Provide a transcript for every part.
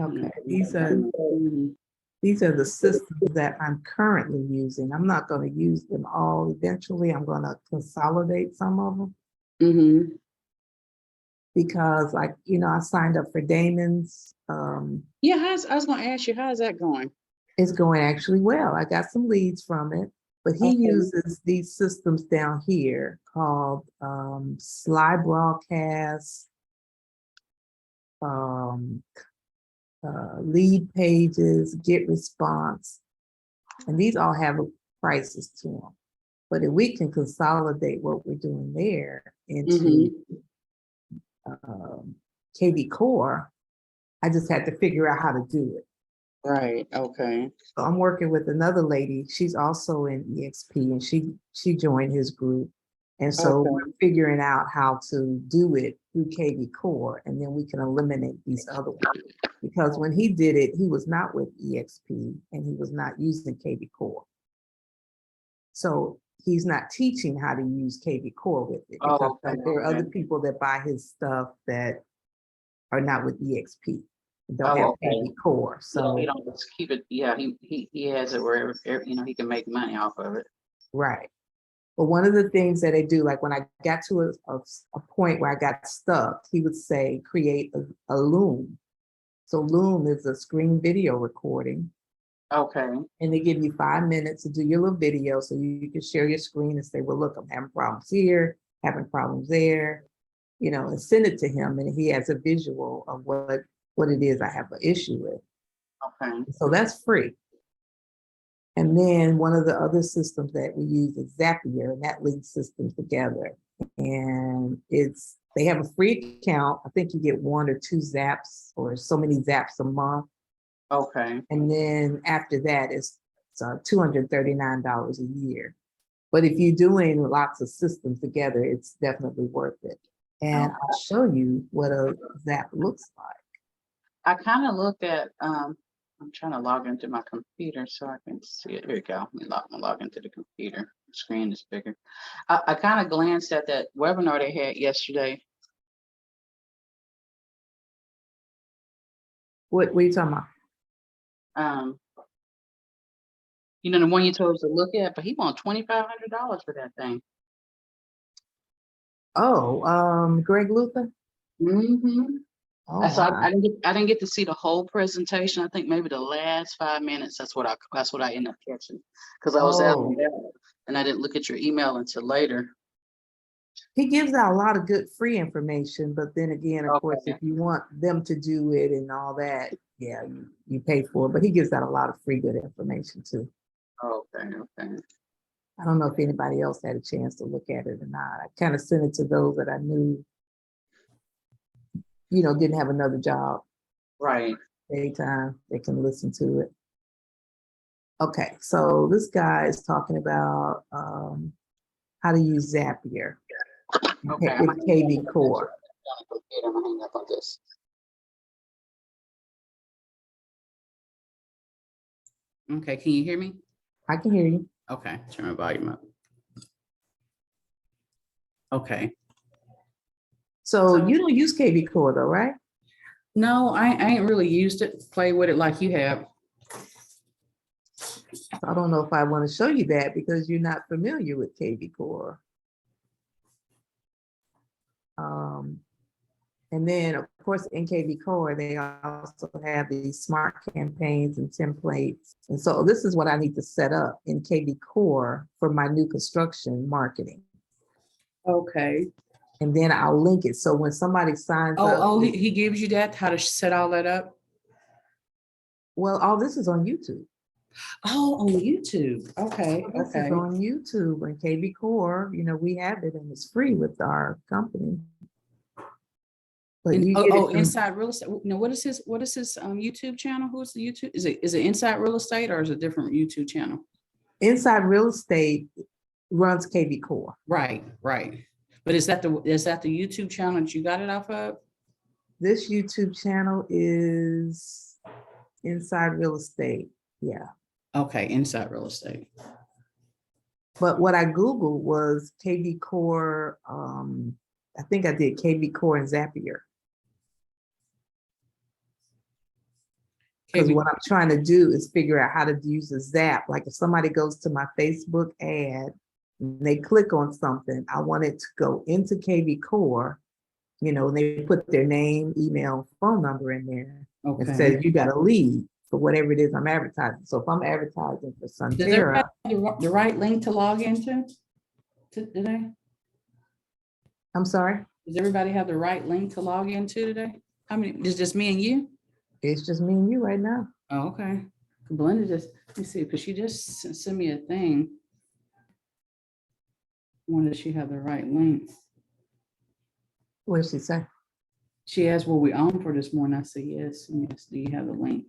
Okay, these are the systems that I'm currently using. I'm not going to use them all. Eventually, I'm going to consolidate some of them. Mm-hmm. Because, like, I signed up for Damon's. Yeah, I was going to ask you, how's that going? It's going actually well. I got some leads from it, but he uses these systems down here called Sly Broadcast, Lead Pages, Get Response, and these all have prices to them. But if we can consolidate what we're doing there into KVCore, I just had to figure out how to do it. Right. Okay. So I'm working with another lady. She's also in EXP, and she joined his group. And so we're figuring out how to do it through KVCore, and then we can eliminate these other ones. Because when he did it, he was not with EXP and he was not using KVCore. So he's not teaching how to use KVCore with it. Because there are other people that buy his stuff that are not with EXP. Don't have KVCore. So he don't just keep it. Yeah, he has it wherever he can make money off of it. Right. But one of the things that I do, like when I got to a point where I got stuck, he would say, create a Loom. So Loom is a screen video recording. Okay. And they give you 5 minutes to do your little video so you can share your screen and say, well, look, I'm having problems here, having problems there, and send it to him. And he has a visual of what it is I have an issue with. Okay. So that's free. And then one of the other systems that we use is Zapier, and that links systems together. And they have a free account. I think you get 1 or 2 zaps or so many zaps a month. Okay. And then after that, it's $239 a year. But if you're doing lots of systems together, it's definitely worth it. And I'll show you what a zap looks like. I kind of looked at, I'm trying to log into my computer so I can see it. Here we go. Let me log into the computer. The screen is bigger. I kind of glanced at that webinar they had yesterday. What are you talking about? The one you told us to look at, but he wants $2,500 for that thing. Oh, Greg Luther? Mm-hmm. Oh, so wow. I didn't get to see the whole presentation. I think maybe the last 5 minutes. That's what I ended up catching, because I was out and I didn't look at your email until later. He gives out a lot of good free information, but then again, of course, if you want them to do it and all that, yeah, you pay for it. But he gives out a lot of free good information too. Okay. I don't know if anybody else had a chance to look at it or not. I kind of sent it to those that I knew, didn't have another job. Right. Daytime, they can listen to it. Okay, so this guy is talking about how to use Zapier with KVCore. Okay, can you hear me? I can hear you. Okay, turn my volume up. Okay. So you don't use KVCore though, right? No, I ain't really used it, play with it like you have. I don't know if I want to show you that because you're not familiar with KVCore. And then, of course, in KVCore, they also have these smart campaigns and templates. And so this is what I need to set up in KVCore for my new construction marketing. Okay. And then I'll link it. So when somebody signs up. Oh, he gives you that, how to set all that up? Well, all this is on YouTube. Oh, on YouTube. Okay. This is on YouTube and KVCore, we have it and it's free with our company. But Inside Real Estate. No, what is his YouTube channel? Who's the YouTube? Is it Inside Real Estate or is it a different YouTube channel? Inside Real Estate runs KVCore. Right. But is that the YouTube channel that you got it off of? This YouTube channel is Inside Real Estate. Yeah. Okay, Inside Real Estate. But what I Googled was KVCore. I think I did KVCore and Zapier. Because what I'm trying to do is figure out how to use a Zap. Like if somebody goes to my Facebook ad and they click on something, I want it to go into KVCore, you know, and they put their name, email, phone number in there. Okay. And says you got a lead for whatever it is I'm advertising. So if I'm advertising for Does everybody Sunterra, have the right link to log into today? I'm sorry, Does everybody have the right link to log into today? How many, is just me and you? it's just me and you right now. Oh, okay. Belinda just, let me see, because she just sent me a thing. When does she have the right link? What did she say? She asked, were we on for this morning? I said, yes. And yes, do you have the link?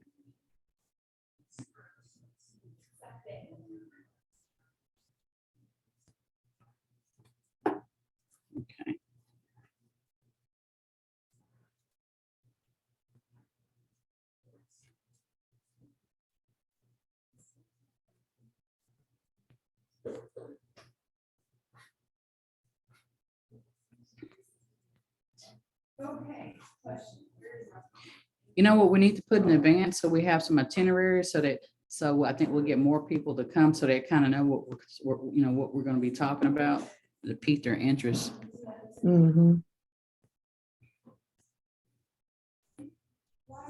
Okay. Okay, question. You know what we need to put in advance, so we have some itineraries so that, so I think we'll get more people to come so they kind of know what you know, what we're going to be talking about, to pique their interest. Mm-hmm.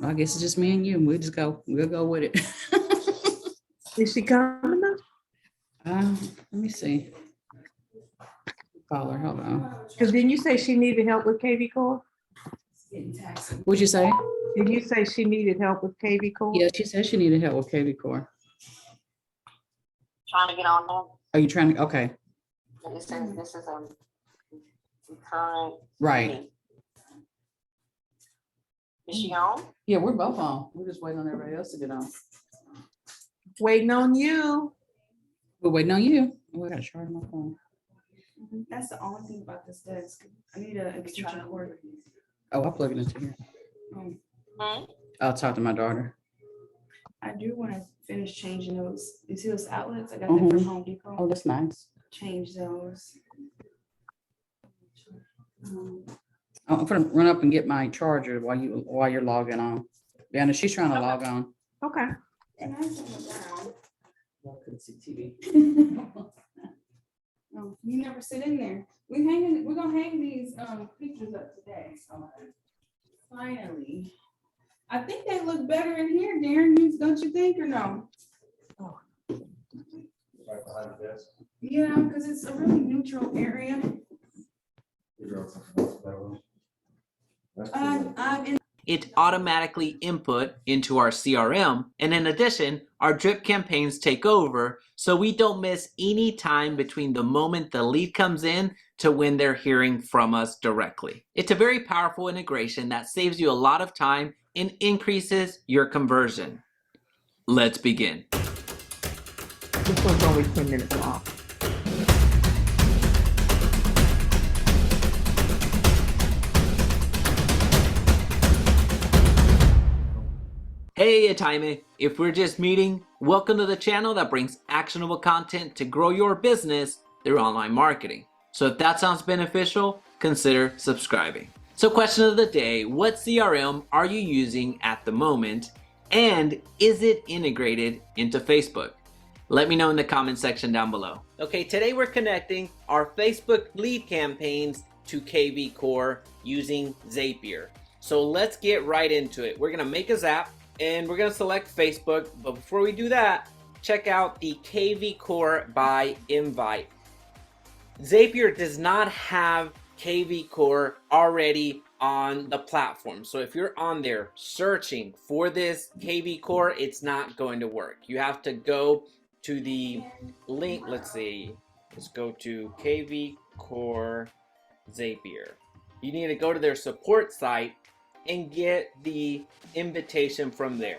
I guess it's just me and you, and we'll go with it. Is she coming up? Let me see. Call her, hold on. Because didn't you say she needed help with KVCore? What'd you say? Did you say she needed help with KVCore? Yeah, she said she needed help with KVCore. Trying to get on there. Are you trying to, okay, It says this is a current. right. meeting. Is she on? Yeah, we're both on. We're just waiting on everybody else to get on. Waiting on you. We're waiting on you. Oh, I gotta charge my phone. That's the only thing about this desk. I need an extension cord. Oh, I'll plug it into here. Hmm? I'll talk to my daughter. I do want to finish changing those. You see those outlets? I got them from Home Oh, Depot. that's nice. Change those. I'm gonna run up and get my charger while you're logging on. Yeah, she's trying to log on. Okay. And I have them around. Couldn't see TV. Oh, you never sit in there. We're gonna hang these pictures up today. So finally, I think they look better in here, Darren. Don't you think, or no? Right behind the desk. Yeah, because it's a really neutral area. It automatically input into our CRM, and in addition, our drip campaigns take over so we don't miss any time between the moment the lead comes in to when they're hearing from us directly. It's a very powerful integration that saves you a lot of time and increases your conversion. Let's begin. This one's only 10 minutes long. Hey, it's Jaime. If we're just meeting, welcome to the channel that brings actionable content to grow your business through online marketing. So if that sounds beneficial, consider subscribing. So question of the day, what CRM are you using at the moment? And is it integrated into Facebook? Let me know in the comment section down below. Okay, today we're connecting our Facebook lead campaigns to KVCore using Zapier. So let's get right into it. We're gonna make a Zap and we're gonna select Facebook. But before we do that, check out the KVCore by invite. Zapier does not have KVCore already on the platform. So if you're on there searching for this KVCore, it's not going to work. You have to go to the link. Let's see. Let's go to KVCore Zapier. You need to go to their support site and get the invitation from there.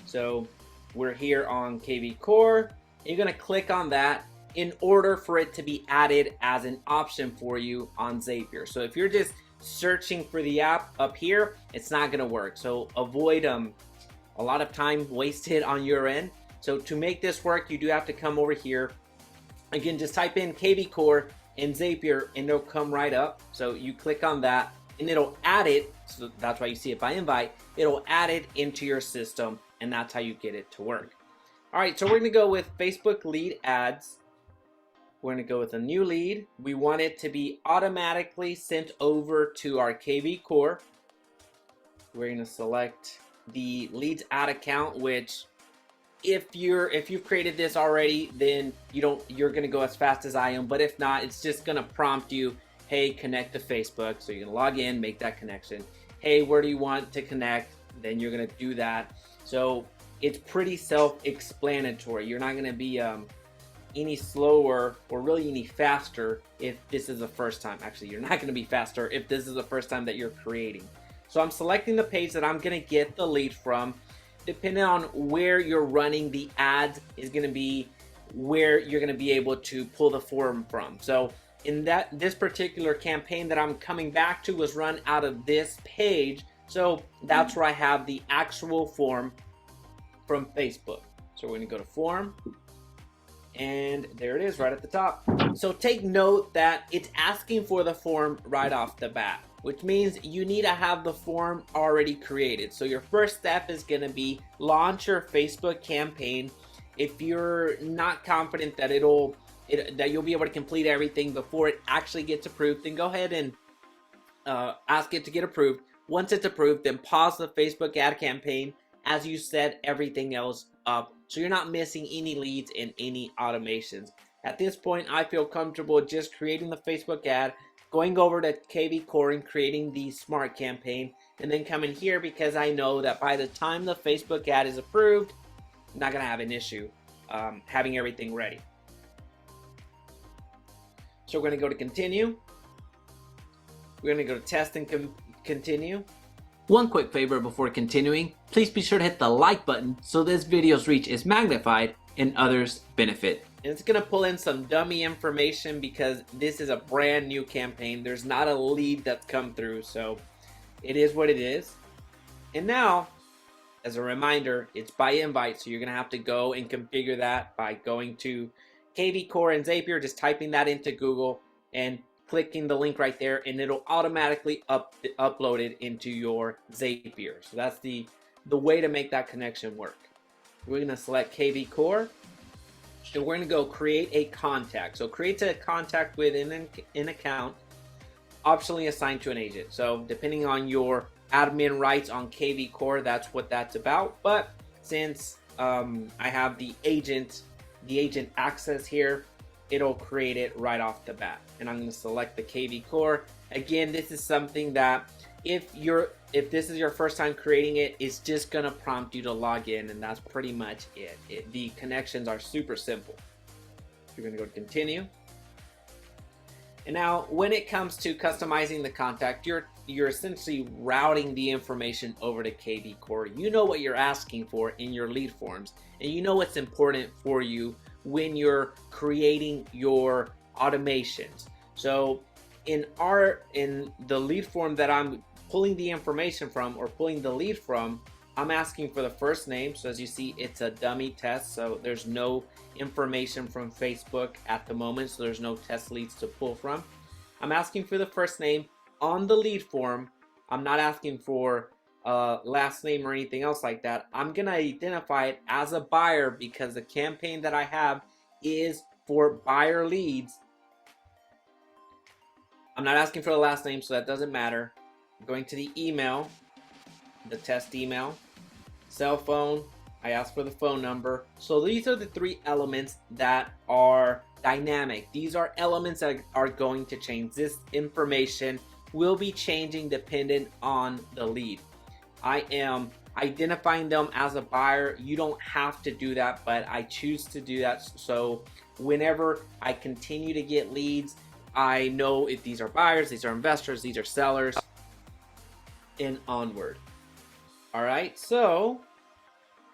So we're here on KVCore. You're gonna click on that in order for it to be added as an option for you on Zapier. So if you're just searching for the app up here, it's not gonna work. So avoid a lot of time wasted on your end. So to make this work, you do have to come over here. Again, just type in KVCore and Zapier and it'll come right up. So you click on that and it'll add it. So that's why you see it by invite. It'll add it into your system and that's how you get it to work. All right, so we're gonna go with Facebook lead ads. We're gonna go with a new lead. We want it to be automatically sent over to our KVCore. We're gonna select the leads ad account, which if you've created this already, then you're gonna go as fast as I am. But if not, it's just gonna prompt you, hey, connect to Facebook. So you're gonna log in, make that connection. Hey, where do you want to connect? Then you're gonna do that. So it's pretty self-explanatory. You're not gonna be any slower or really any faster if this is the first time. Actually, you're not gonna be faster if this is the first time that you're creating. So I'm selecting the page that I'm gonna get the lead from. Depending on where you're running the ads is gonna be where you're gonna be able to pull the form from. So in this particular campaign that I'm coming back to was run out of this page. So that's where I have the actual form from Facebook. So we're gonna go to form, and there it is right at the top. So take note that it's asking for the form right off the bat, which means you need to have the form already created. So your first step is gonna be launch your Facebook campaign. If you're not confident that that you'll be able to complete everything before it actually gets approved, then go ahead and ask it to get approved. Once it's approved, then pause the Facebook ad campaign as you set everything else up, so you're not missing any leads and any automations. At this point, I feel comfortable just creating the Facebook ad, going over to KVCore and creating the smart campaign, and then coming here because I know that by the time the Facebook ad is approved, I'm not gonna have an issue having everything ready. So we're gonna go to continue. We're gonna go to test and continue. One quick favor before continuing, please be sure to hit the like button so this video's reach is magnified and others benefit. And it's gonna pull in some dummy information because this is a brand new campaign. There's not a lead that's come through, so it is what it is. And now, as a reminder, it's by invite, so you're gonna have to go and configure that by going to KVCore and Zapier, just typing that into Google and clicking the link right there, and it'll automatically upload it into your Zapier. So that's the way to make that connection work. We're gonna select KVCore, and we're gonna go create a contact. So create a contact with an account, optionally assigned to an agent. So depending on your admin rights on KVCore, that's what that's about. But since I have the agent access here, it'll create it right off the bat. And I'm going to select the KVCore. Again, this is something that if this is your first time creating it, it's just going to prompt you to log in, and that's pretty much it. The connections are super simple. You're going to go to continue. And now when it comes to customizing the contact, you're essentially routing the information over to KVCore. You know what you're asking for in your lead forms, and you know what's important for you when you're creating your automations. So in the lead form that I'm pulling the information from, or pulling the lead from, I'm asking for the first name. So as you see, it's a dummy test, so there's no information from Facebook at the moment, so there's no test leads to pull from. I'm asking for the first name on the lead form. I'm not asking for last name or anything else like that. I'm gonna identify it as a buyer because the campaign that I have is for buyer leads. I'm not asking for the last name, so that doesn't matter. I'm going to the email, the test email, cell phone, I ask for the phone number. So these are the three elements that are dynamic. These are elements that are going to change. This information will be changing dependent on the lead. I am identifying them as a buyer. You don't have to do that, but I choose to do that. So whenever I continue to get leads, I know if these are buyers, these are investors, these are sellers, and onward. All right, so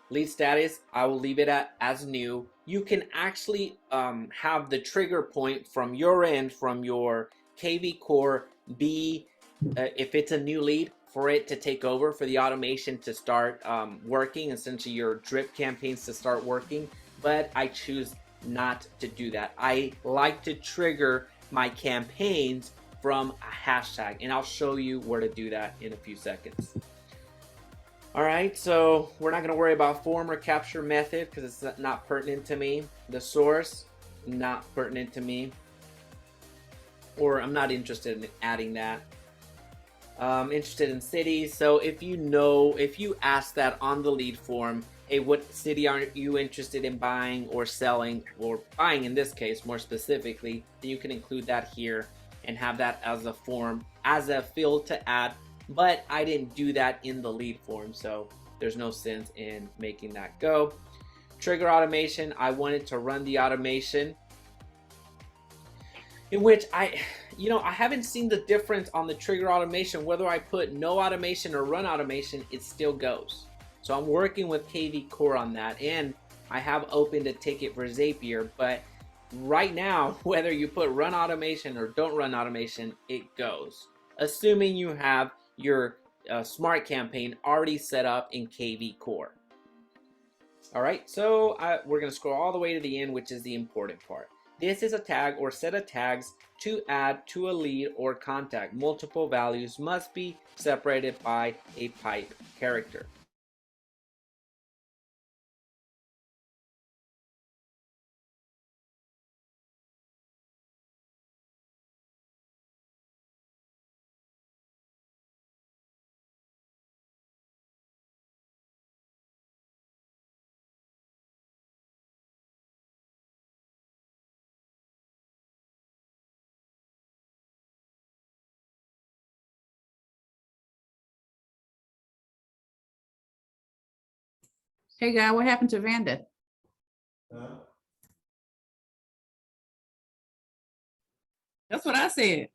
lead status, I will leave it as new. You can actually have the trigger point from your end, from your KVCore, be if it's a new lead, for it to take over, for the automation to start working, essentially your drip campaigns to start working. But I choose not to do that. I like to trigger my campaigns from a hashtag, and I'll show you where to do that in a few seconds. All right, so we're not gonna worry about form or capture method because it's not pertinent to me. The source, not pertinent to me. Or I'm not interested in adding that. Interested in cities. So if you ask that on the lead form, hey, what city are you interested in buying or selling, or buying in this case more specifically, then you can include that here and have that as a form, as a field to add. But I didn't do that in the lead form, so there's no sense in making that go. Trigger automation, I wanted to run the automation in which I haven't seen the difference on the trigger automation. Whether I put no automation or run automation, it still goes. So I'm working with KVCore on that, and I have opened a ticket for Zapier, but right now, whether you put run automation or don't run automation, it goes. Assuming you have your smart campaign already set up in KVCore. All right, so we're gonna scroll all the way to the end, which is the important part. This is a tag or set of tags to add to a lead or contact. Multiple values must be separated by a pipe character. Hey, guy, what happened to Vanda? That's what I said.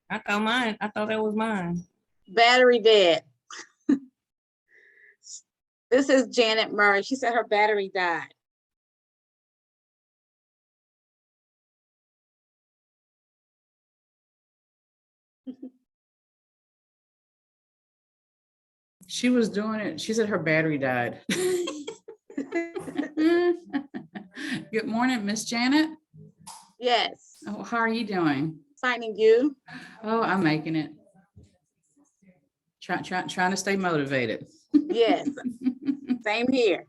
I thought that was mine. Battery dead. This is Janet Murray. She said her battery died. She was doing it. She said her battery died. Good morning, Miss Janet. Yes, Oh, how are you doing? finding you. Oh, I'm making it. Trying to stay motivated. Yes, same here.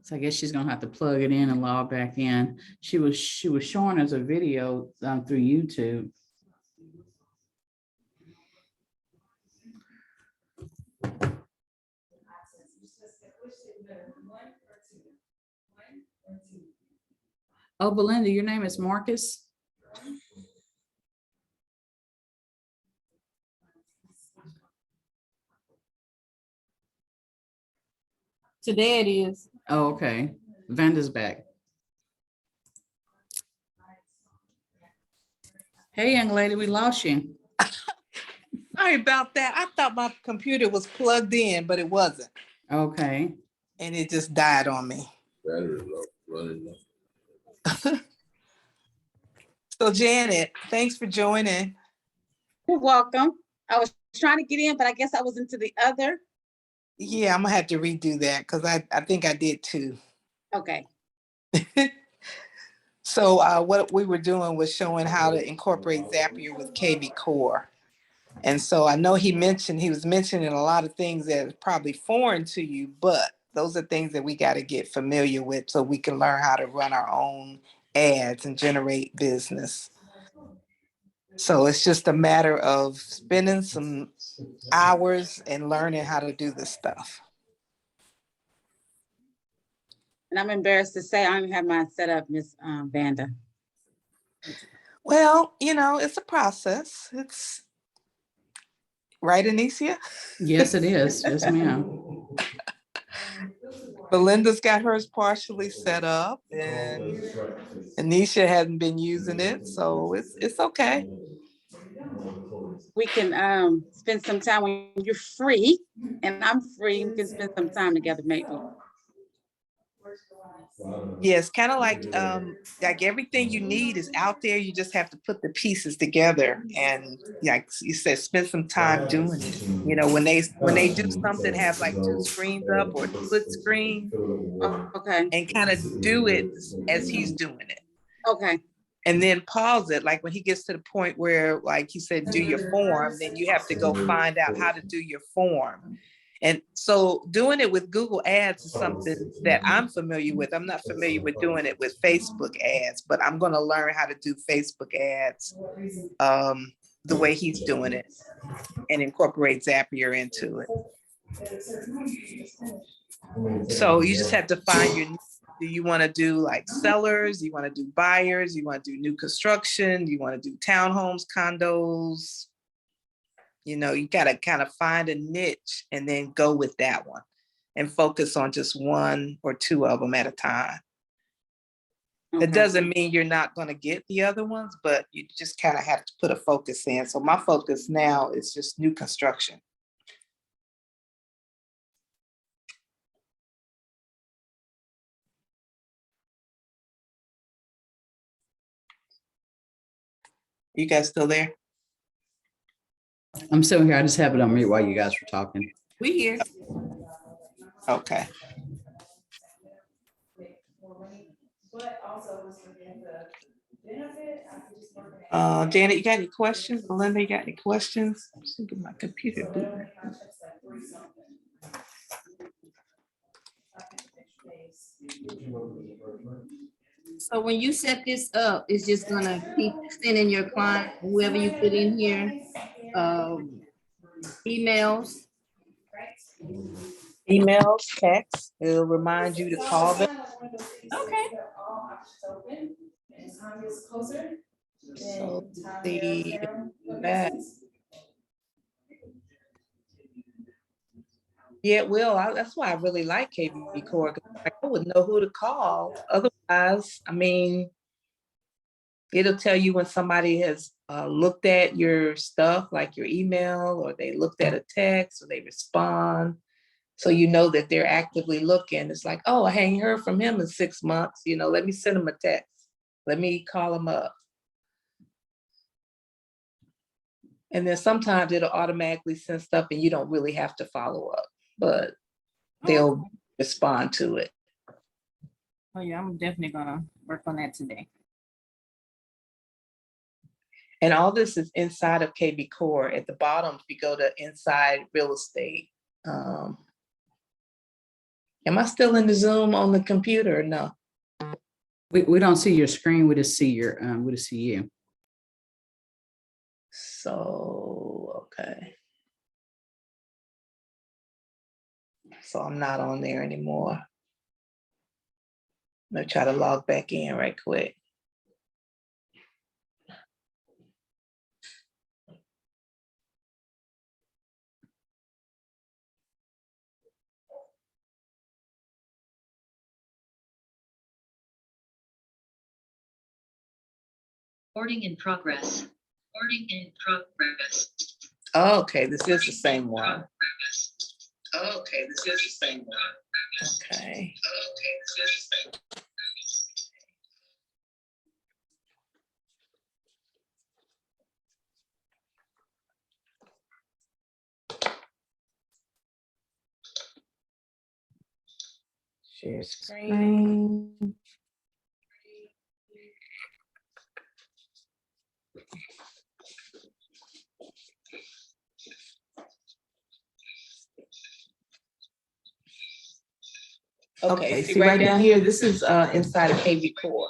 So I guess she's gonna have to plug it in and log back in. She was showing us a video through YouTube. Oh, Belinda, your name is Marcus? Today it is. Oh, okay. Vanda's back. Hey, young lady, we lost you. Sorry about that. I thought my computer was plugged in, but it wasn't. Okay. And it just died on me. So Janet, thanks for joining. You're welcome. I was trying to get in, but I guess I was into the other. Yeah, I'm gonna have to redo that because I think I did too. Okay. So what we were doing was showing how to incorporate Zapier with KVCore. And so I know he was mentioning a lot of things that are probably foreign to you, but those are things that we got to get familiar with so we can learn how to run our own ads and generate business. So it's just a matter of spending some hours and learning how to do this stuff. And I'm embarrassed to say I don't even have mine set up, Miss Vanda. Well, it's a process. It's right, Anesia? Yes, it is. Yes, ma'am. Belinda's got hers partially set up, and Anesia hasn't been using it, so it's okay. We can spend some time when you're free and I'm free. We can spend some time together, maybe. Yes, kind of like everything you need is out there. You just have to put the pieces together, and like you said, spend some time doing it. When they do something, have like two screens up or split screen, Okay. and kind of do it as he's doing it. Okay. and then pause it. Like when he gets to the point where, like he said, do your form, then you have to go find out how to do your form. And so doing it with Google Ads is something that I'm familiar with. I'm not familiar with doing it with Facebook ads, but I'm going to learn how to do Facebook ads the way he's doing it and incorporate Zapier into it. So you just have to find your, do you want to do like sellers? You want to do buyers? You want to do new construction? You want to do townhomes, condos? You know, you got to kind of find a niche and then go with that one and focus on just one or two of them at a time. Okay. It doesn't mean you're not going to get the other ones, but you just kind of have to put a focus in. So my focus now is just new construction. You guys still there? I'm still here. I just have it on mute while you guys were talking. We here. Okay. Janet, you got any questions? Belinda, you got any questions? I'm just gonna get my computer booting. So when you set this up, it's just gonna keep sending your client, whoever you put in here, emails. Emails, text, it'll remind you to call them. Okay. So the that. Yeah, well, that's why I really like KVCore. I wouldn't know who to call. Otherwise, I mean, it'll tell you when somebody has looked at your stuff, like your email, or they looked at a text, or they respond. So you know that they're actively looking. It's like, oh, I hadn't heard from him in 6 months. You know, let me send him a text. Let me call him up. And then sometimes it'll automatically send stuff and you don't really have to follow up, but they'll respond to it. Oh yeah, I'm definitely gonna work on that today. And all this is inside of KVCore. At the bottom, if you go to Inside Real Estate. Am I still in the Zoom on the computer or no? We don't see your screen. We just see your we just see you. So, okay. So I'm not on there anymore. I'm gonna try to log back in right quick. Recording in progress. Recording in progress. Okay, this is the same one. Okay, this is the same one. Okay. Okay, this is the same one. Share screen. Okay, see right down here, this is inside of KVCore.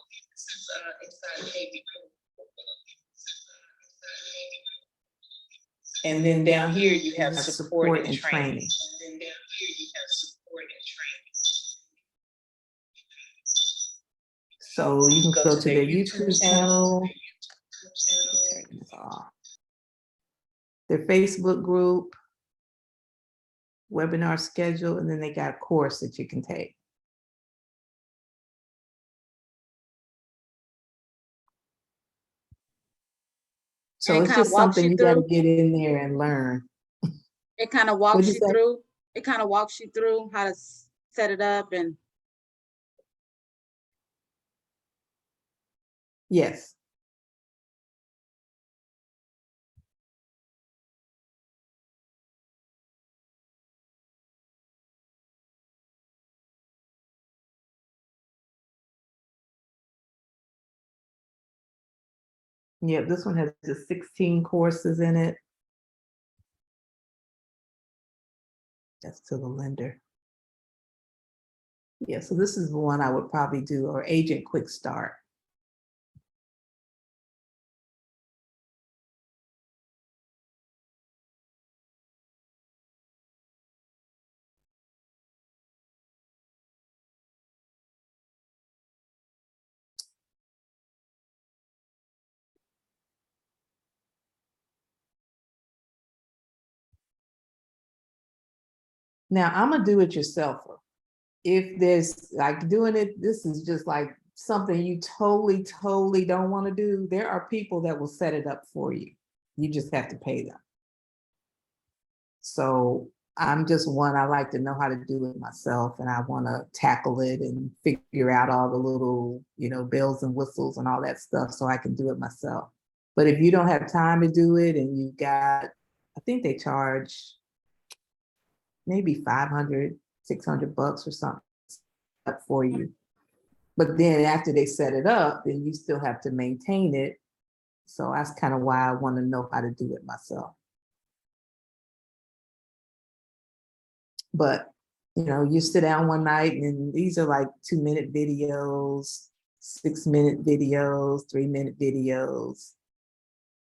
And then down here you have support and training. So you can go to their YouTube channel, turn this off. Their Facebook group, webinar schedule, and then they got a course that you can take. So And it's kinda just walks something you you gotta through. get in there and learn. It kind of What'd walks you you say? through. It kind of walks you through how to set it up and. Yes. Yeah, this one has just 16 courses in it. That's to the lender. Yeah, so this is the one I would probably do, or Agent Quick Start. Now I'm a do-it-yourselfer. If there's like doing it, this is just like something you totally don't want to do. There are people that will set it up for you. You just have to pay them. So I'm just one, I like to know how to do it myself, and I want to tackle it and figure out all the little, bells and whistles and all that stuff so I can do it myself. But if you don't have time to do it and you got, I think they charge maybe 500, 600 bucks or something up for you. But then after they set it up, then you still have to maintain it. So that's kind of why I want to know how to do it myself. But, you sit down one night and these are like 2-minute videos, 6-minute videos, 3-minute videos.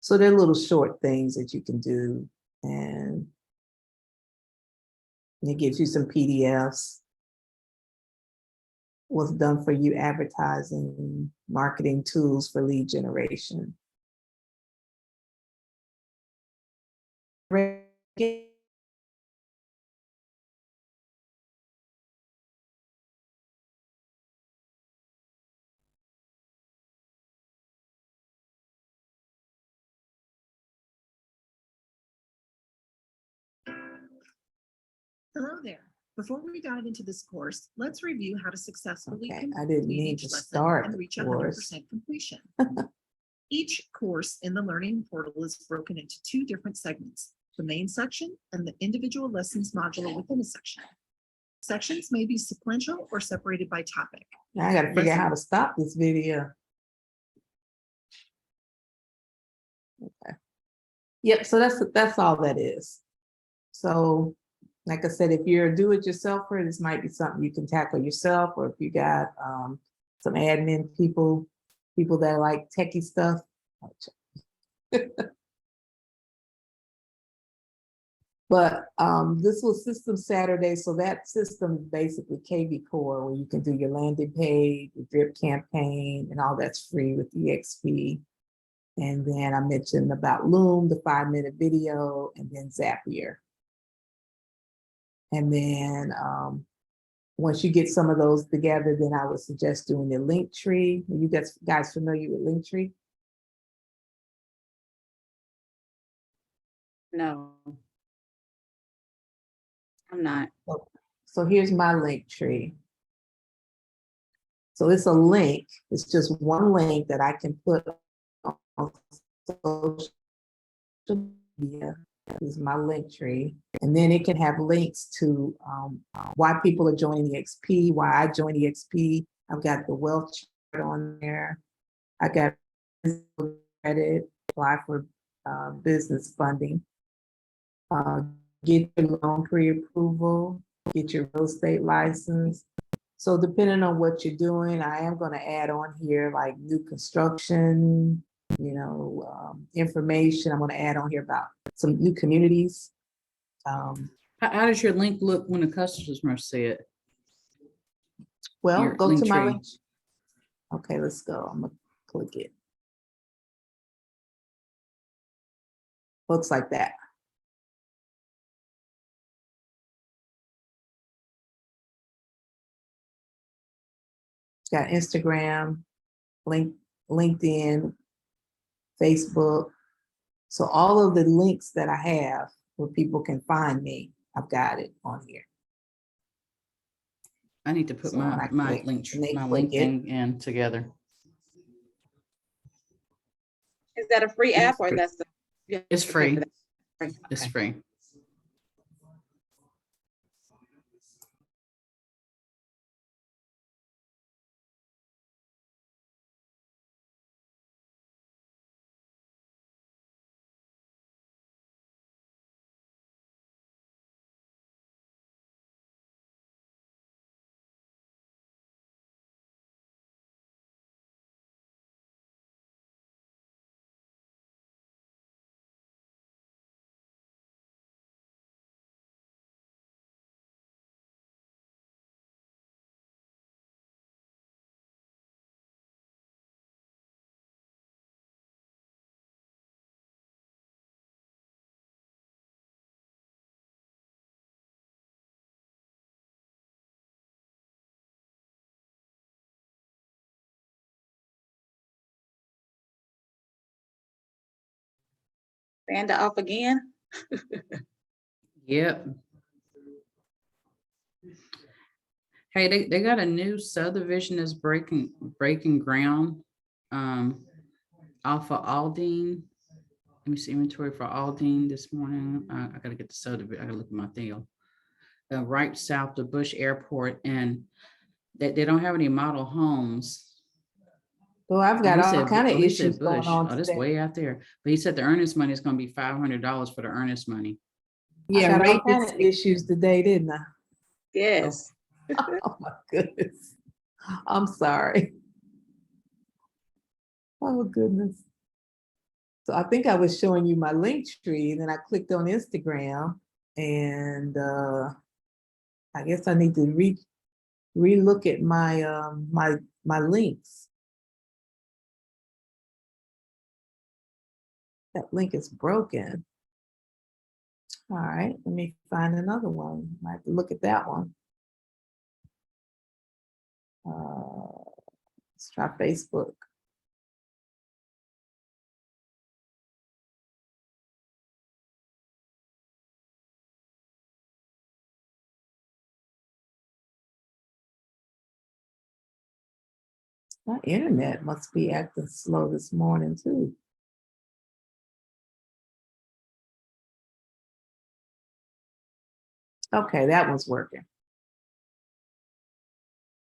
So they're little short things that you can do. And it gives you some PDFs. What's done for you, advertising, marketing tools for lead generation. Hello there. Before we dive into this course, let's review how to successfully Okay, complete I didn't mean each to lesson start and reach the course. 100% completion. Each course in the learning portal is broken into 2 different segments, the main section and the individual lessons module within a section. Sections may be sequential or separated by topic. Now I got to figure out how to stop this video. Okay. Yep, so that's all that is. So like I said, if you're a do-it-yourselfer, this might be something you can tackle yourself, or if you got some admin people that like techie stuff. But this was System Saturday, so that system is basically KVCore, where you can do your landing page, your drip campaign, and all that's free with EXP. And then I mentioned about Loom, the 5-minute video, and then Zapier. And then once you get some of those together, then I would suggest doing the Linktree. Are you guys familiar with Linktree? No. I'm not. So here's my Linktree. So it's a link. It's just one link that I can put on social media. This is my Linktree. And then it can have links to why people are joining EXP, why I joined EXP. I've got the wealth chart on there. I got credit, apply for business funding, get your loan pre-approval, get your real estate license. So depending on what you're doing, I am going to add on here like new construction, information. I'm going to add on here about some new communities. How does your link look when a customer see it? Well, Your go to my Linktree. link. Okay, let's go. I'm going to click it. Looks like that. Got Instagram, LinkedIn, Facebook. So all of the links that I have where people can find me, I've got it on here. I need to put So when I my click, and they click LinkedIn in together. Is that a free app or that's the? It's free. Okay. It's free. Vanda off again? Yep. Hey, they got a new subdivision that's breaking ground off of Aldine. Let me see inventory for Aldine this morning. I gotta get the subdivision. I gotta look at my deal. Right south of Bush Airport, and they don't have any model homes. So I've got all kind of He issues said going Bush. on Oh, that's today. way out there. But he said the earnest money is gonna be $500 for the earnest money. I Yeah, got all rate kind is of issues today, didn't I? Yes. Oh my goodness. I'm sorry. Oh goodness. So I think I was showing you my Linktree, and then I clicked on Instagram, and I guess I need to relook at my my links. That link is broken. All right, let me find another one. I have to look at that one. Let's try Facebook. My internet must be acting slow this morning too. Okay, that one's working.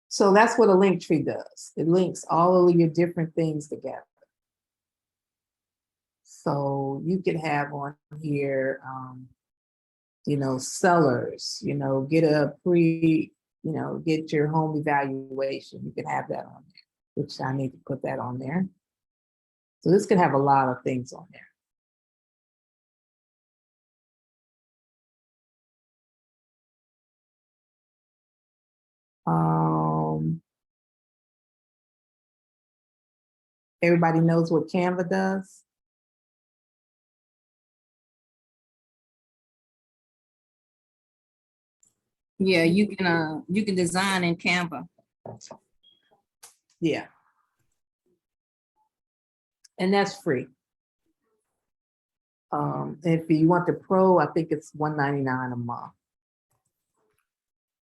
So that's what a link tree does. It links all of your different things together. So you could have on here, sellers, get a get your home evaluation. You can have that on there, which I need to put that on there. So this can have a lot of things on there. Everybody knows what Canva does. Yeah, you can design in Canva. Yeah. And that's free. If you want the pro, I think it's $199 a month.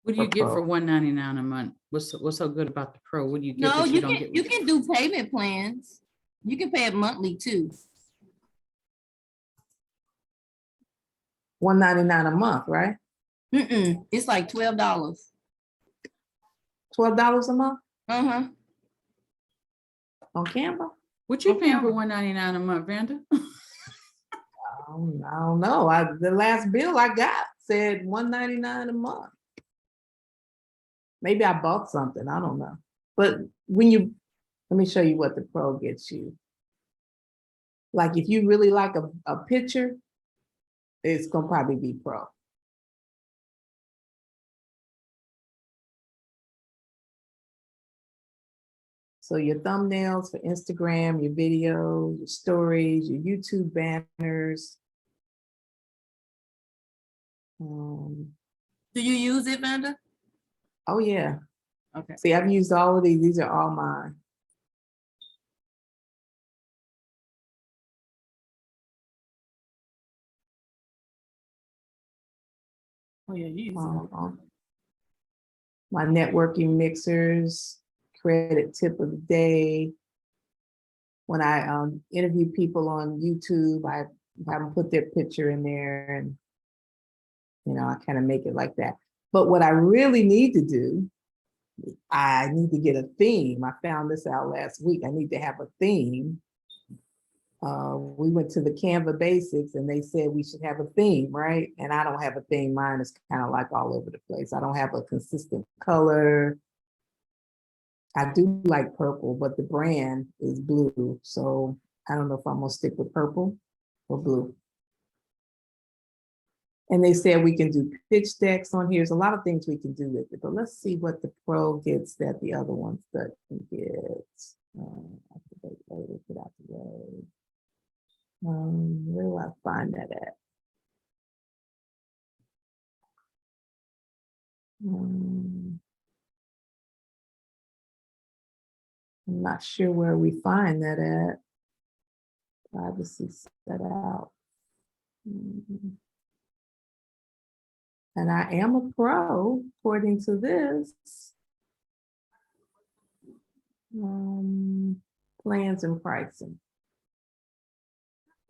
What do you For get for pro. $199 a month? What's so good about the pro? What do you get No, that you don't can get? do payment plans. You can pay it monthly too. $199 a month, right? It's like $12. $12 a month Uh-huh. on Canva? What you paying for Okay. $199 a month, Vanda? I don't know. The last bill I got said $199 a month. Maybe I bought something, I don't know. But let me show you what the pro gets you. Like if you really like a picture, it's gonna probably be pro. So your thumbnails for Instagram, your videos, your stories, your YouTube banners. Do you use it, Vanda? Oh yeah. Okay. See, I've used all of these. These are all mine. Oh yeah, you use it. My networking mixers, credit tip of the day. When I interview people on YouTube, I have them put their picture in there, and I kind of make it like that. But what I really need to do, I need to get a theme. I found this out last week. I need to have a theme. We went to the Canva basics and they said we should have a theme, right? And I don't have a theme. Mine is kind of like all over the place. I don't have a consistent color. I do like purple, but the brand is blue. So I don't know if I'm gonna stick with purple or blue. And they said we can do pitch decks on here. There's a lot of things we can do with it, but let's see what the pro gets that the other ones doesn't get. Get out the way. Where do I find that at? I'm not sure where we find that at. Privacy set out. Mhm. And I am a pro, according to this. Plans and pricing.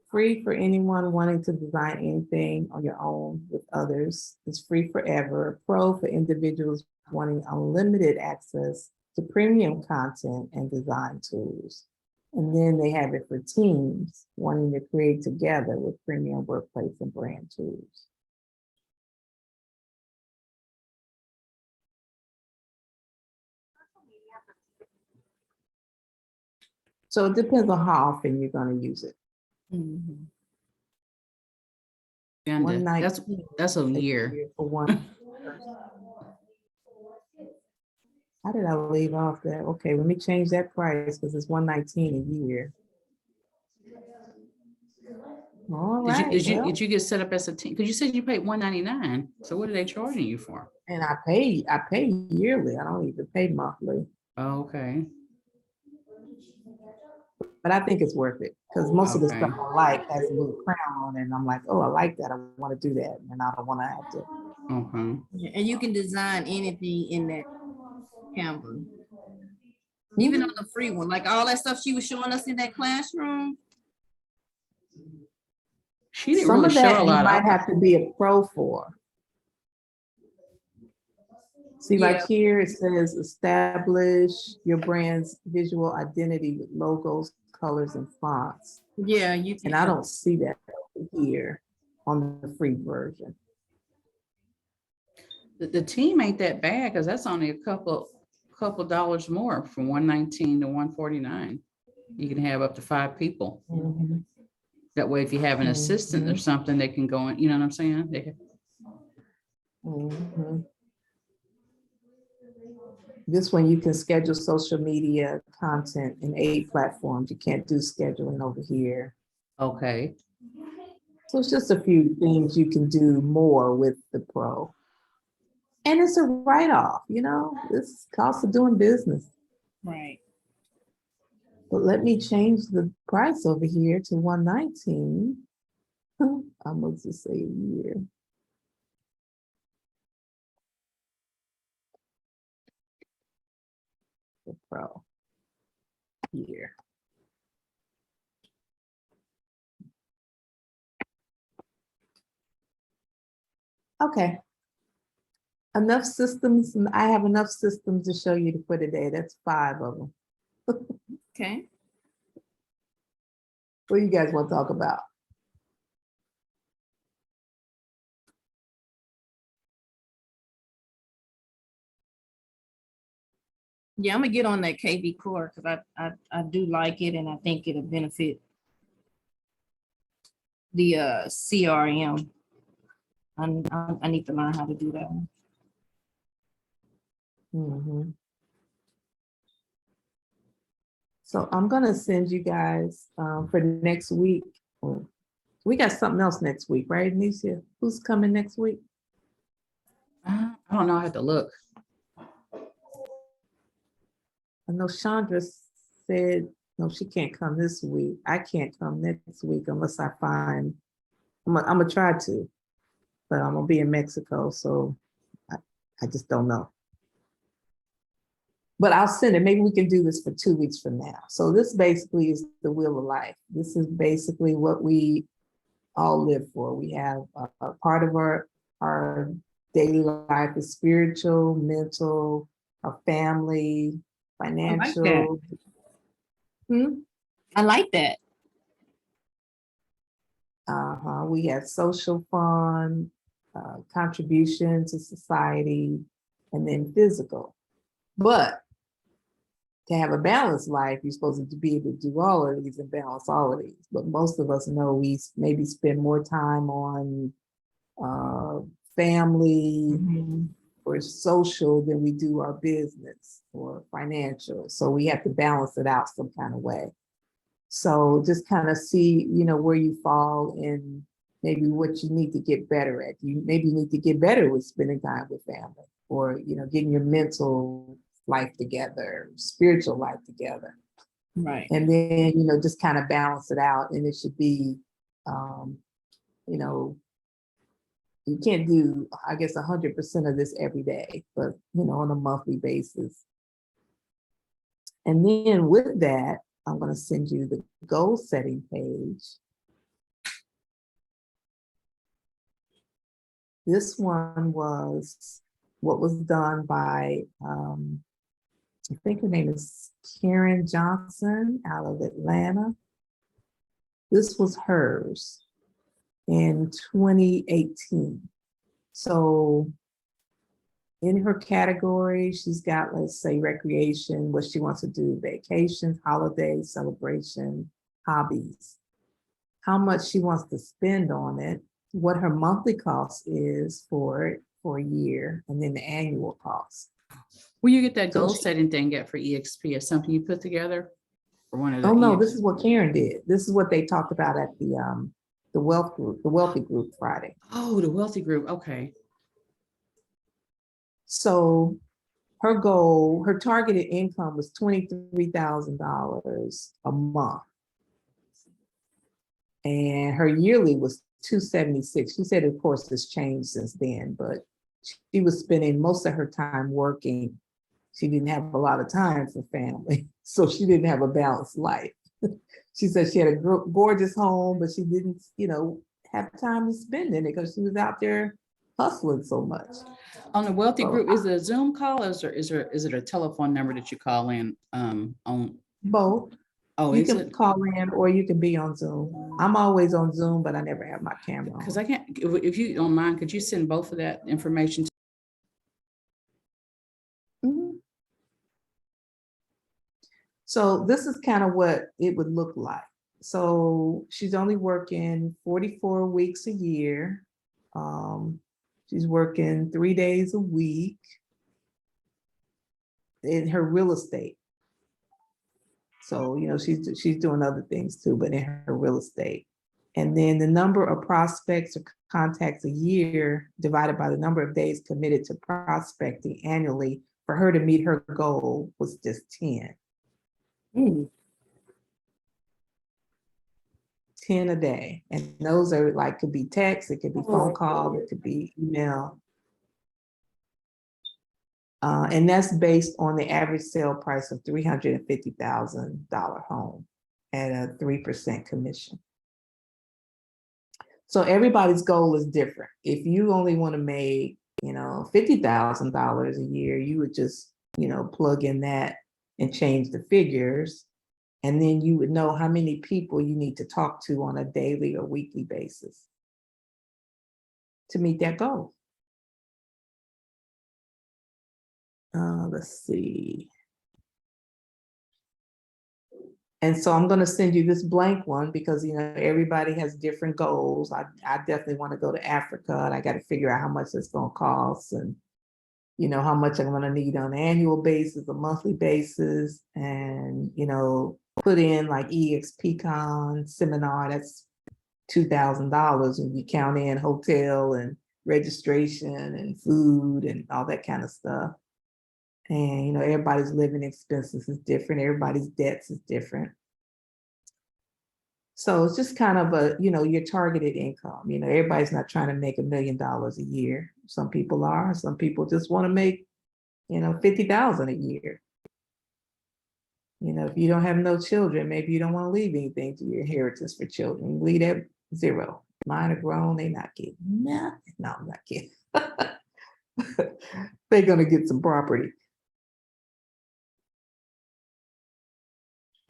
Free for anyone wanting to design anything on your own with others. It's free forever. Pro for individuals wanting unlimited access to premium content and design tools. And then they have it for teams wanting to create together with premium workplace and brand tools. So it depends on how often you're going to use it. Vanda, One night. that's a year. For one. How did I leave off that? Okay, let me change that price because it's $119 a year. All right. Did you get set up as a team? Because you said you paid $199. So what are they charging you for? And I pay yearly. I don't even pay monthly. Oh, okay. But I think it's worth it because most of the Okay. stuff I like has a little crown on it. And I'm like, oh, I like that. I want to do that. And I don't want to have to. Okay. Yeah, and you can design anything in that Canva. Even on the free one, like all that stuff she was showing us in that classroom. She didn't Some really of show that a you lot might of. have to be a pro for. See, like Yeah. here it says establish your brand's visual identity with logos, colors, and fonts. Yeah, you can. And I don't see that here on the free version. The team ain't that bad because that's only a couple dollars more from $119 to $149. You can have up to 5 people. Mhm. That way, if you have an assistant or Mhm. something, they can go in, you know what I'm saying? Mhm. This one, you can schedule social media content in 8 platforms. You can't do scheduling over here. Okay. So it's just a few things you can do more with the pro. And it's a write-off, it's cost of doing business. Right. But let me change the price over here to $119. I'm gonna just say a year. The pro year. Okay. Enough systems, and I have enough systems to show you for today. That's 5 of them. Okay. What do you guys want to talk about? Yeah, I'm gonna get on that KVCore because I do like it and I think it'll benefit the CRM. I need to learn how to do that one. Mhm. So I'm gonna send you guys for next week. We got something else next week, right, Anesia? Who's coming next week? I don't know. I have to look. I know Chandra said, no, she can't come this week. I can't come next week unless I find, I'm gonna try to, but I'm gonna be in Mexico, so I just don't know. But I'll send it. Maybe we can do this for 2 weeks from now. So this basically is the wheel of life. This is basically what we all live for. We have a part of our daily life is spiritual, mental, our family, financial. I like that. We have social fun, contribution to society, and then physical. But to have a balanced life, you're supposed to be able to do all of these and balance all of these. But most of us know we maybe spend more time on family or social than we do our business or financial. So we have to balance it out some kind of way. So just kind of see, where you fall in maybe what you need to get better at. You need to get better with spending time with family or, getting your mental life together, spiritual life together. Right. And then, just kind of balance it out. And it should be you know, you can't do, I guess, 100% of this every day, but, you know, on a monthly basis. And then with that, I'm going to send you the goal setting page. This one was what was done by, I think her name is Karen Johnson out of Atlanta. This was hers in 2018. So in her category, she's got, let's say, recreation, what she wants to do, vacations, holidays, celebration, hobbies, how much she wants to spend on it, what her monthly cost is for it for a year, and then the annual cost. Where you get that So goal she- setting thing at for EXP? Is something you put together? Or one of the Oh, no, EXP? this is what Karen did. This is what they talked about at the wealth group, the wealthy group Friday. Oh, the wealthy group. Okay. So her goal, her targeted income was $23,000 a month. And her yearly was $276. She said, of course, it's changed since then, but she was spending most of her time working. She didn't have a lot of time for family, so she didn't have a balanced life. She said she had a gorgeous home, but she didn't, you know, have time to spend in it because she was out there hustling so much. On the wealthy So, group, is it a Zoom call or is it a telephone number that you call in on? both. Oh, You is can it? call in or you can be on Zoom. I'm always on Zoom, but I never have my camera Because on. I can't, if you don't mind, could you send both of that information? Mhm. So this is kind of what it would look like. So she's only working 44 weeks a year. She's working 3 days a week in her real estate. So, you know, she's doing other things too, but in her real estate. And then the number of prospects or contacts a year divided by the number of days committed to prospecting annually for her to meet her goal was just 10. 10 a day. And those are like, could be text, it could be phone call, it could be email. And that's based on the average sale price of $350,000 home at a 3% commission. So everybody's goal is different. If you only want to make, you know, $50,000 a year, you would just, you know, plug in that and change the figures. And then you would know how many people you need to talk to on a daily or weekly basis to meet that goal. Let's see. And so I'm going to send you this blank one because, you know, everybody has different goals. I definitely want to go to Africa and I got to figure out how much it's going to cost and, you know, how much I'm going to need on an annual basis, a monthly basis, and, you know, put in like EXPCon seminar, that's $2,000 when you count in hotel and registration and food and all that kind of stuff. And, you know, everybody's living expenses is different. Everybody's debts is different. So it's just kind of a, you know, your targeted income. You know, everybody's not trying to make $1 million a year. Some people are, some people just want to make, you know, 50,000 a year. You know, if you don't have no children, maybe you don't want to leave anything to your inheritance for children. You leave that zero. Mine are grown, they not getting nothing. No, I'm not kidding. They're gonna get some property.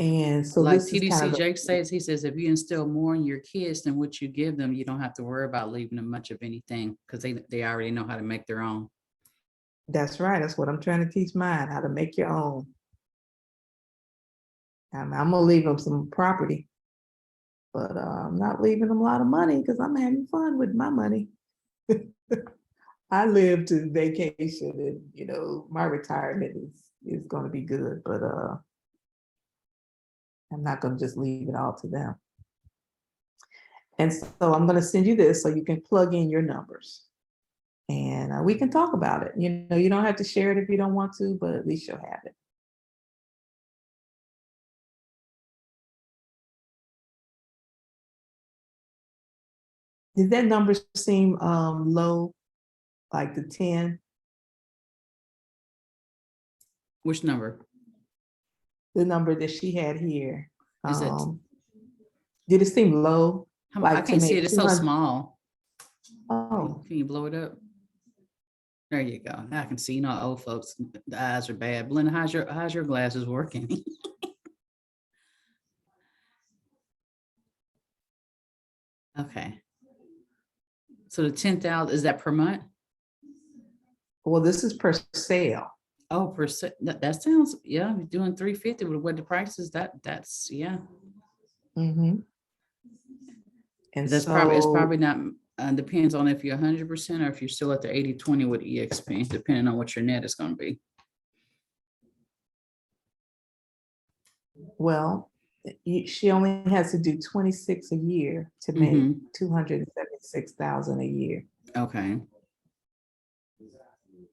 And so Like this is kind TDC of Jake says, he says, if you instill more in your kids than what you give them, you don't have to worry about leaving them much of anything because they already know how to make their own. that's right. That's what I'm trying to teach mine, how to make your own. I'm gonna leave them some property, but I'm not leaving them a lot of money because I'm having fun with my money. I live to vacation and, you know, my retirement is going to be good, but I'm not going to just leave it all to them. And so I'm going to send you this so you can plug in your numbers and we can talk about it. You know, you don't have to share it if you don't want to, but at least you'll have it. Did that number seem low, like the 10? Which number? The number that she had here? Is it- Did it seem low? I Like to can't see make it. It's so 200 small. Oh, Can you blow it up? There you go. Now I can see, old folks, the eyes are bad. Belinda, how's your glasses working? Okay. So the 10,000, is that per month? well, this is per sale. Oh, percent. That sounds, yeah, you're doing 350 with what the price is, that's, yeah. And It's so, probably not, depends on if you're 100% or if you're still at the 80/20 with EXP, depending on what your net is gonna be. well, she only has to do 26 a year to make Mhm. 276,000 a year. Okay,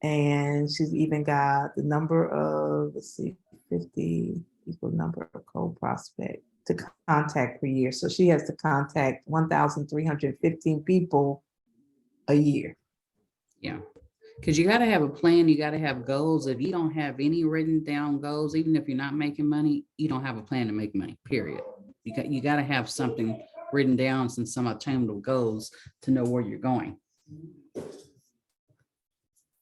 And she's even got the number of, let's see, 50 equal number of cold prospect to contact per year. So she has to contact 1,315 people a year. yeah. Because you gotta have a plan, you gotta have goals. If you don't have any written down goals, even if you're not making money, you don't have a plan to make money, period. You gotta have something written down, some attainable goals to know where you're going.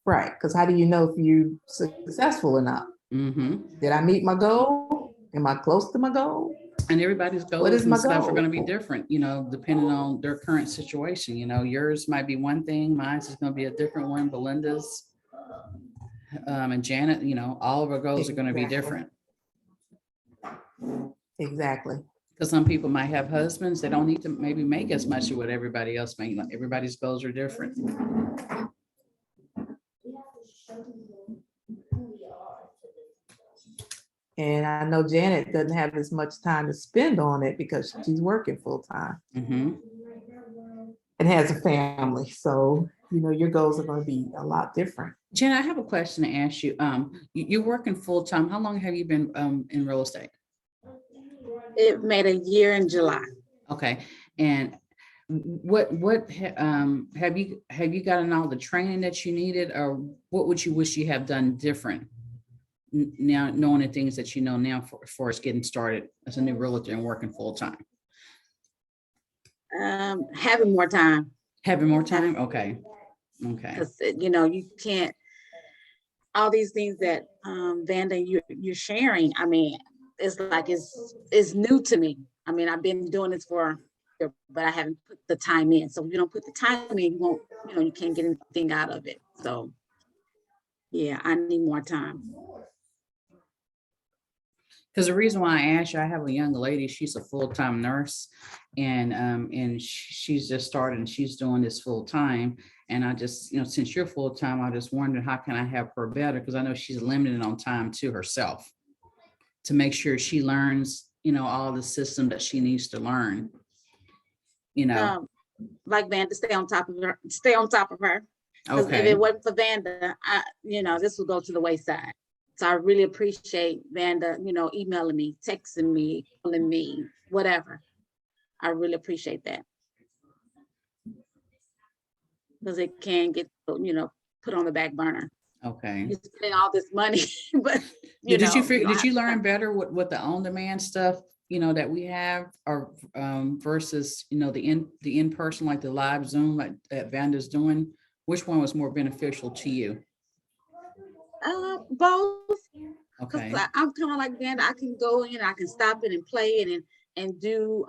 Right, because how do you know if you're successful or not? Mm-hmm. Did I meet my goal? Am I close to my goal? And everybody's What goals is and my stuff are goal? gonna be different, depending on their current situation. Yours might be one thing, mine's is gonna be a different one, Belinda's. And Janet, all of our goals are gonna be Exactly. different. Exactly. Because some people might have husbands, they don't need to maybe make as much as what everybody else makes. Everybody's goals are different. And I know Janet doesn't have as much time to spend on it because she's working full time Mm-hmm. and has a family. So, your goals are going to be a lot different. Jen, I have a question to ask you. You're working full time. How long have you been in real estate? It made a year in July. Okay, and what have you gotten all the training that you needed, or what would you wish you have done different now, knowing the things that you know now for us getting started as a new realtor and working full time? Having more time. Having more time. Okay. Because you can't, all these things that Vanda you're sharing, I mean, it's like it's new to me. I mean, I've been doing this but I haven't put the time in. So if you don't put the time in, you won't, you can't get anything out of it. So yeah, I need more time. Because the reason why I asked you, I have a young lady, she's a full-time nurse, and she's just started and she's doing this full-time. And I just, since you're full-time, I just wondered how can I help her better? Because I know she's limited on time to herself to make sure she learns, all the system that she needs to learn. Like Vanda, stay on top of her. Because Okay. if it wasn't for Vanda, this would go to the wayside. So I really appreciate Vanda, emailing me, texting me, calling me, whatever. I really appreciate that. Because it can get, put on the back burner. Okay. You're spending all this money, but did you learn better with the on-demand stuff, that we have, or versus, the in-person, like the live Zoom like that Vanda's doing? Which one was more beneficial to you? Both. Okay. I'm kind of like Vanda. I can go in, I can stop it and play it and do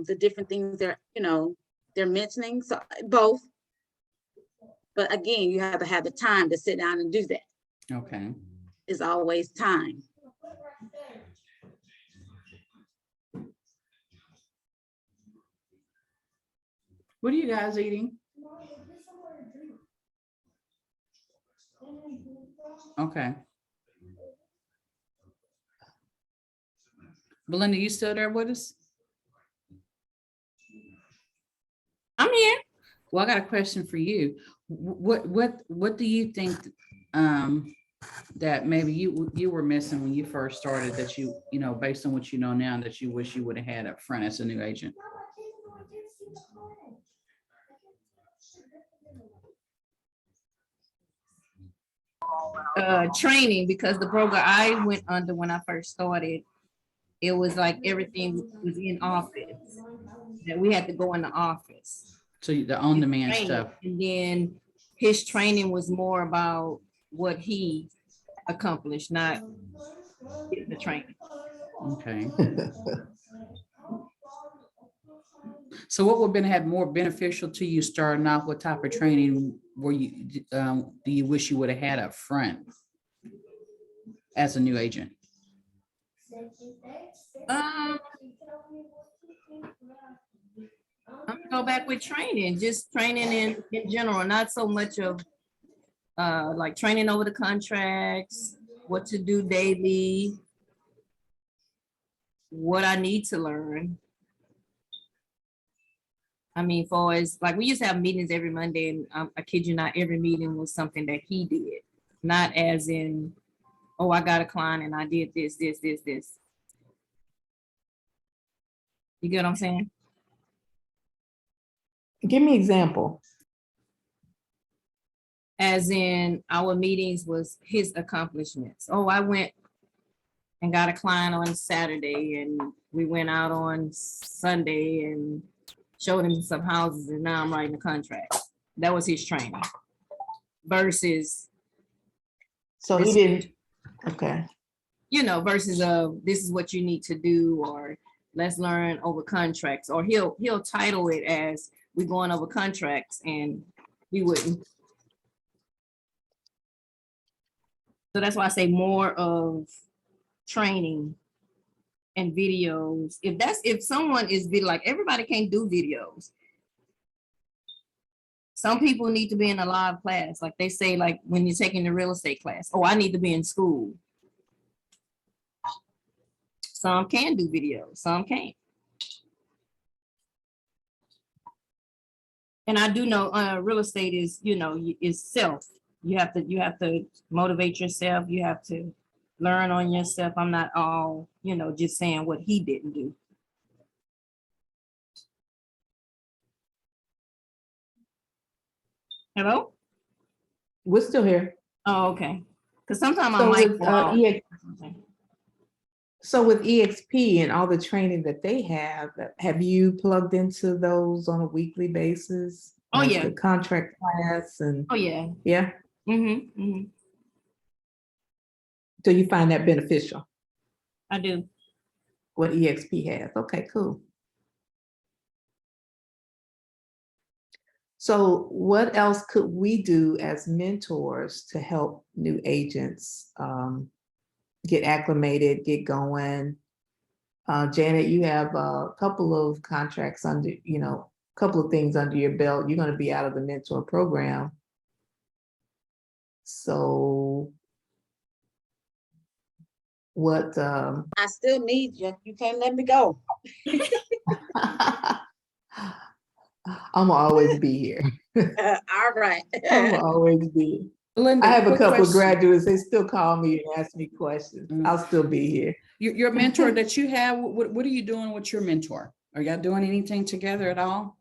the different things they're mentioning. So both. But again, you have to have the time to sit down and do that. Okay. It's always time. What are you guys eating? Okay. Belinda, you still there with us? I'm here. Well, I got a question for you. What do you think that maybe you were missing when you first started that based on what you know now that you wish you would have had up front as a new agent? training, because the program I went under when I first started, it was like everything was in office, that we had to go in the office. So the on-demand Training. stuff. And then his training was more about what he accomplished, not getting the training. Okay. So what would have more beneficial to you starting off? What type of training were you, do you wish you would have had up front as a new agent? I'm gonna go back with training, just training in general, not so much of like training over the contracts, what to do daily, what I need to learn. I mean, for as like we used to have meetings every Monday, and I kid you not, every meeting was something that he did, not as in, oh, I got a client and I did this. You get what I'm saying? Give me example. As in, our meetings was his accomplishments. Oh, I went and got a client on Saturday, and we went out on Sunday and showed him some houses, and now I'm writing a contract. That was his training. Versus, So he didn't, okay. you know, versus this is what you need to do, or let's learn over contracts, or he'll title it as we going over contracts, and we wouldn't. So that's why I say more of training and videos. If someone is video, like everybody can't do videos. Some people need to be in a live class. Like they say, like when you're taking the real estate class, oh, I need to be in school. Some can do videos, some can't. And I do know real estate is, you know, is self. You have to motivate yourself. You have to learn on yourself. I'm not all, you know, just saying what he didn't do. Hello? We're still here. Oh, okay. Because sometimes I So might with, go out. So with EXP and all the training that they have you plugged into those on a weekly basis? Oh, Like yeah. the contract class and, Oh, yeah. yeah? Mm-hmm, mm-hmm. So you find that beneficial, I do. what EXP has? Okay, cool. So what else could we do as mentors to help new agents get acclimated, get going? Janet, you have a couple of contracts under, you know, a couple of things under your belt. You're going to be out of the mentor program. So what? I still need you. You can't let me go. I'm always be here. All right. I'm always be. Linda, I have a quick couple of question. graduates. They still call me and ask me questions. I'll still be here. Your mentor that you have, what are you doing with your mentor? Are y'all doing anything together at all?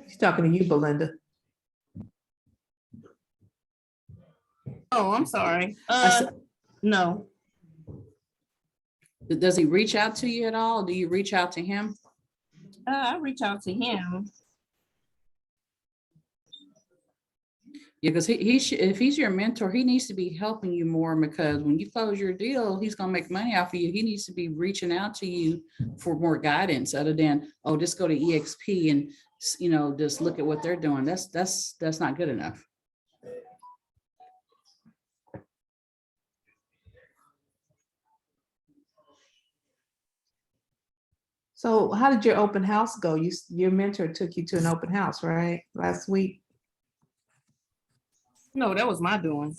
She's talking to you, Belinda. Oh, I'm sorry. No. Does he reach out to you at all? Do you reach out to him? I reach out to him. Yeah, because he should, if he's your mentor, he needs to be helping you more, because when you close your deal, he's gonna make money off of you. He needs to be reaching out to you for more guidance, other than, oh, just go to EXP and, you know, just look at what they're doing. That's not good enough. So how did your open house go? Your mentor took you to an open house, right? Last week? No, that was my doing.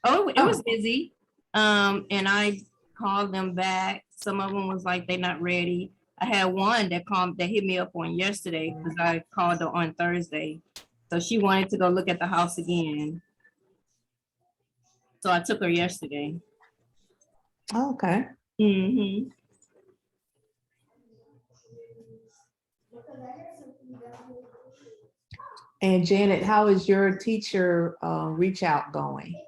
Oh, it was busy. And I called them back. Some of them was like, they're not ready. I had one that hit me up on yesterday because I called her on Thursday. So she wanted to go look at the house again. So I took her yesterday. Oh, okay. Mm-hmm. And Janet, how is your teacher reach out going?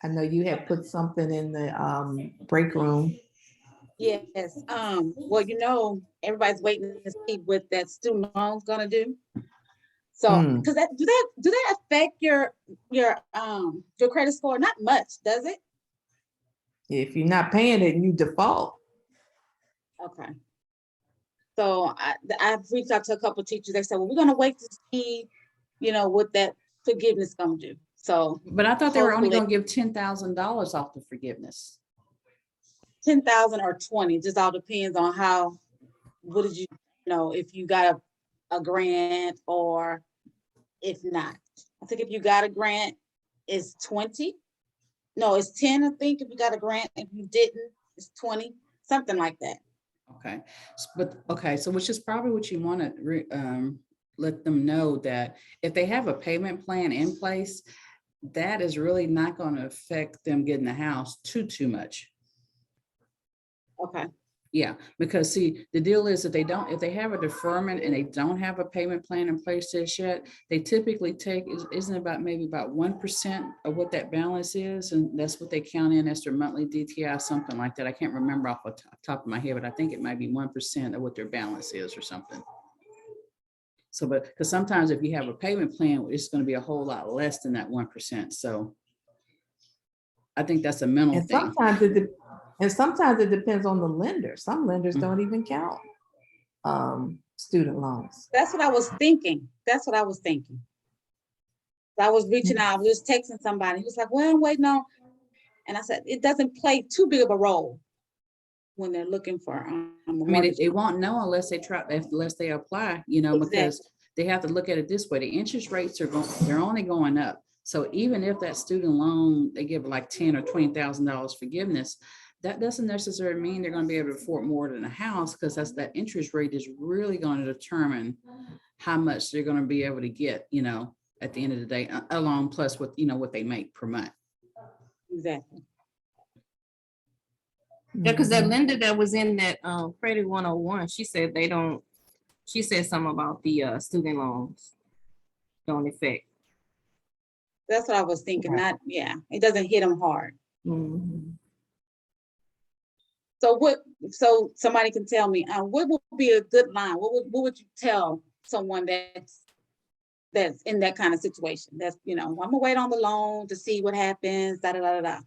I know you had put something in the break room. Yes, well, you know, everybody's waiting to see what that student loan's gonna do. So, Mm. because do that affect your credit score? Not much, does it? If you're not paying it, you default. Okay. So I've reached out to a couple of teachers. They said, well, we're gonna wait to see, you know, what that forgiveness gonna do. So, But I thought they were only hopefully gonna give $10,000 off the forgiveness. 10,000 or 20, just all depends on how, what did you know, if you got a grant or if not. I think if you got a grant, it's 20. No, it's 10, I think, if you got a grant. If you didn't, it's 20, something like that. Okay, but, okay, so which is probably what you want to let them know, that if they have a payment plan in place, that is really not going to affect them getting the house too much. Okay. Yeah, because see, the deal is if they have a deferment and they don't have a payment plan in place just yet, they typically take, isn't about maybe about 1% of what that balance is. And that's what they count in as their monthly DTI, something like that. I can't remember off the top of my head, but I think it might be 1% of what their balance is or something. So, but because sometimes if you have a payment plan, it's going to be a whole lot less than that 1%. So I think that's a mental And thing. sometimes it depends on the lender. Some lenders don't even count student loans. That's what I was thinking. That's what I was thinking. So I was reaching out, I was just texting somebody. He was like, well, I'm waiting on. And I said, it doesn't play too big of a role when they're looking for a I mean, mortgage. they won't know unless they apply, you know, because they have to look at it this way. The interest rates they're only going up. So even if that student loan, they give like $10,000 or $20,000 forgiveness, that doesn't necessarily mean they're going to be able to afford more than a house, because that interest rate is really going to determine how much they're going to be able to get, you know, at the end of the day, along plus what, you know, what they make per month. Exactly. Yeah, because that lender that was in that Credit 101, she said she said something about the student loans don't affect. That's what I was thinking. Right. It doesn't hit them hard. Mhm. So somebody can tell me, what would be a good line? What would you tell someone that's in that kind of situation? That's, you know, I'm gonna wait on the loan to see what happens, da da da da.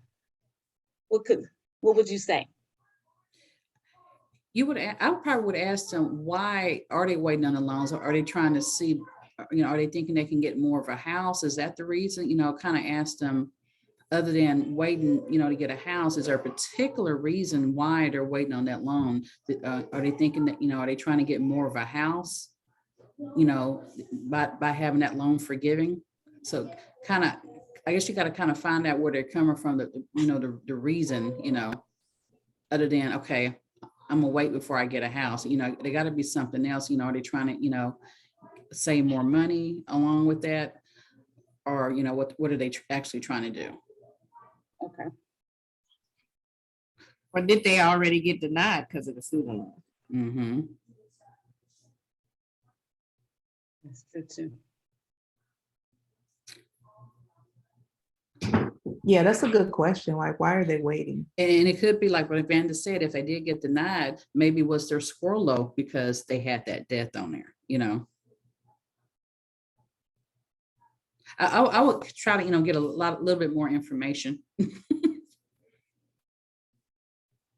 What would you say? I probably would ask them, why are they waiting on the loans? Or are they trying to see, you know, are they thinking they can get more of a house? Is that the reason? You know, kind of ask them, other than waiting, you know, to get a house, is there a particular reason why they're waiting on that loan? Are they thinking that, you know, are they trying to get more of a house, you know, by having that loan forgiving? So kind of, I guess you got to kind of find out where they're coming from, the reason, you know, other than, okay, I'm gonna wait before I get a house. You know, they got to be something else. You know, are they trying to, you know, save more money along with that? Or, you know, what are they actually trying to do? Okay. Or did they already get denied because of the student loan? Mm-hmm. That's true too. Yeah, that's a good question. Like, why are they waiting? And it could be like what Vanda said, if they did get denied, maybe was their score low because they had that death on there, you know. I would try to, you know, get a little bit more information.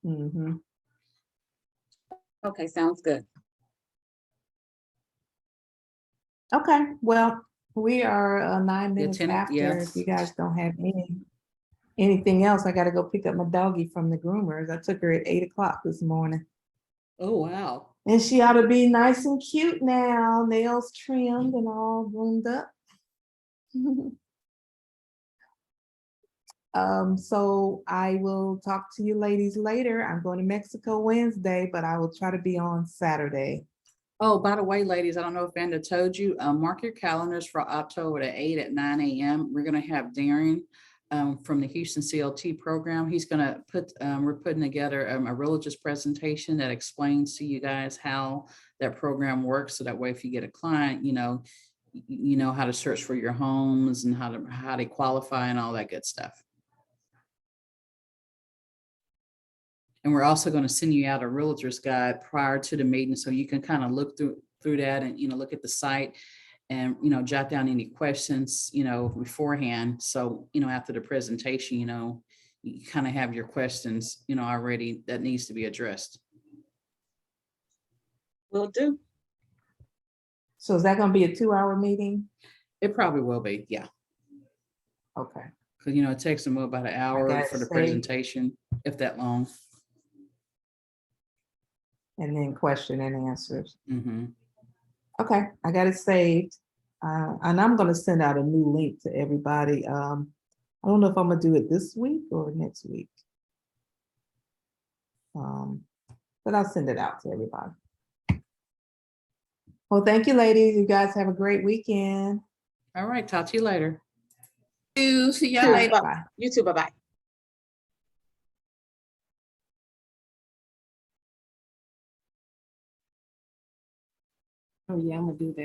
Mm-hmm. Okay, sounds good. Okay, well, we are 9 minutes 10, after. yeah. If you guys don't have anything else, I got to go pick up my doggie from the groomers. I took her at 8 o'clock this morning. Oh, wow. And she ought to be nice and cute now, nails trimmed and all groomed up. So I will talk to you ladies later. I'm going to Mexico Wednesday, but I will try to be on Saturday. Oh, by the way, ladies, I don't know if Vanda told you, mark your calendars for October the 8th at 9 a.m. We're going to have Darren from the Houston CLT program. He's gonna put, we're putting together a Realtors presentation that explains to you guys how that program works. So that way, if you get a client, you know how to search for your homes and how they qualify and all that good stuff. And we're also going to send you out a realtor's guide prior to the meeting, so you can kind of look through that and, look at the site and, jot down any questions, beforehand. So, after the presentation, you kind of have your questions, already that needs to be addressed. Will do. So is that gonna be a 2-hour meeting? It probably will be, yeah. Okay, Because, it takes them about an hour got it for the saved. presentation, if that long. and then question and answers. Mm-hmm. Okay, I got it saved. And I'm gonna send out a new link to everybody. I don't know if I'm gonna do it this week or next week. But I'll send it out to everybody. Well, thank you, ladies. You guys have a great weekend. All right, talk to you later. See y'all You later. too. Bye. You too. Bye-bye. Oh, yeah, I'm gonna do that.